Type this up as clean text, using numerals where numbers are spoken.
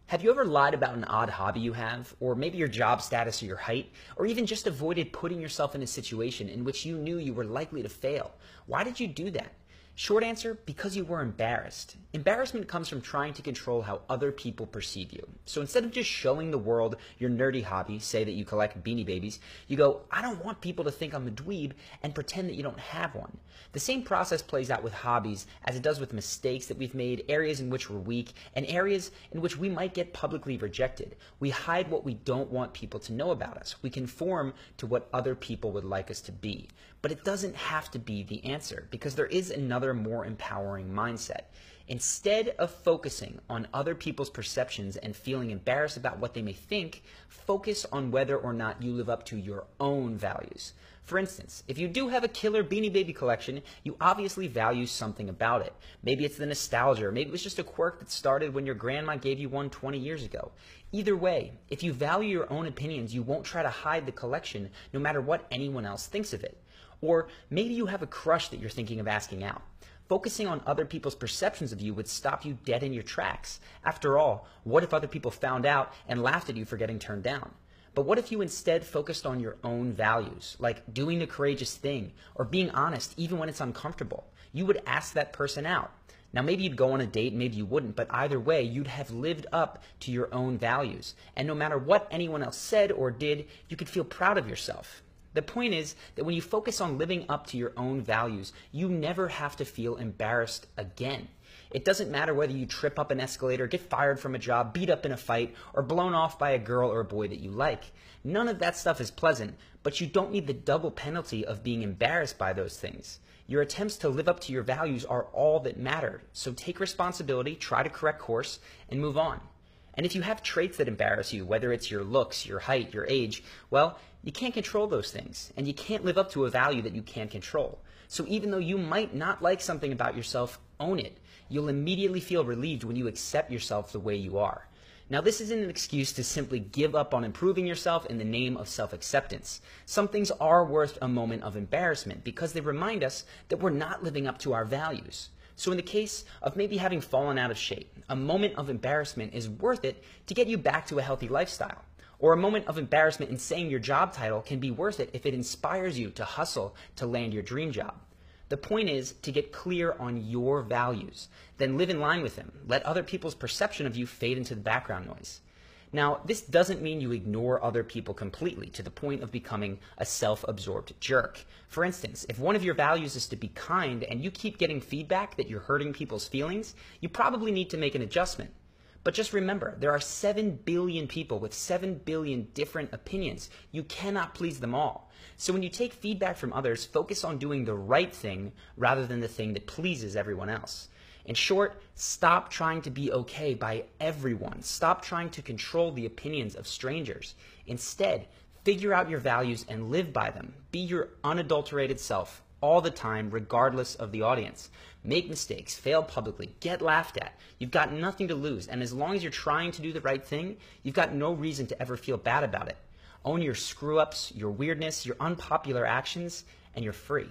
Have you ever lied about an odd hobby you have, or maybe your job status or your height, or even just avoided putting yourself in a situation in which you knew you were likely to fail? Why did you do that? Short answer, because you were embarrassed. Embarrassment comes from trying to control how other people perceive you. So instead of just showing the world your nerdy hobby, say that you collect Beanie Babies, you go, I don't want people to think I'm a dweeb, and pretend that you don't have one. The same process plays out with hobbies as it does with mistakes that we've made, areas in which we're weak, and areas in which we might get publicly rejected. We hide what we don't want people to know about us. We conform to what other people would like us to be. But it doesn't have to be the answer, because there is another more empowering mindset. Instead of focusing on other people's perceptions and feeling embarrassed about what they may think, focus on whether or not you live up to your own values. For instance, if you do have a killer Beanie Baby collection, you obviously value something about it. Maybe it's the nostalgia, or maybe it was just a quirk that started when your grandma gave you one 20 years ago. Either way, if you value your own opinions, you won't try to hide the collection no matter what anyone else thinks of it. Or maybe you have a crush that you're thinking of asking out. Focusing on other people's perceptions of you would stop you dead in your tracks. After all, what if other people found out and laughed at you for getting turned down? But what if you instead focused on your own values, like doing the courageous thing or being honest even when it's uncomfortable? You would ask that person out. Now maybe you'd go on a date, maybe you wouldn't, but either way, you'd have lived up to your own values. And no matter what anyone else said or did, you could feel proud of yourself. The point is that when you focus on living up to your own values, you never have to feel embarrassed again. It doesn't matter whether you trip up an escalator, get fired from a job, beat up in a fight, or blown off by a girl or a boy that you like. None of that stuff is pleasant, but you don't need the double penalty of being embarrassed by those things. Your attempts to live up to your values are all that matter, so take responsibility, try to correct course, and move on. And if you have traits that embarrass you, whether it's your looks, your height, your age, well, you can't control those things, and you can't live up to a value that you can't control. So even though you might not like something about yourself, own it. You'll immediately feel relieved when you accept yourself the way you are. Now, this isn't an excuse to simply give up on improving yourself in the name of self-acceptance. Some things are worth a moment of embarrassment because they remind us that we're not living up to our values. So in the case of maybe having fallen out of shape, a moment of embarrassment is worth it to get you back to a healthy lifestyle. Or a moment of embarrassment in saying your job title can be worth it if it inspires you to hustle to land your dream job. The point is to get clear on your values, then live in line with them. Let other people's perception of you fade into the background noise. Now, this doesn't mean you ignore other people completely to the point of becoming a self-absorbed jerk. For instance, if one of your values is to be kind and you keep getting feedback that you're hurting people's feelings, you probably need to make an adjustment. But just remember, there are 7 billion people with 7 billion different opinions. You cannot please them all. So when you take feedback from others, focus on doing the right thing rather than the thing that pleases everyone else. In short, stop trying to be okay by everyone. Stop trying to control the opinions of strangers. Instead, figure out your values and live by them. Be your unadulterated self all the time, regardless of the audience. Make mistakes, fail publicly, get laughed at. You've got nothing to lose, and as long as you're trying to do the right thing, you've got no reason to ever feel bad about it. Own your screw-ups, your weirdness, your unpopular actions, and you're free.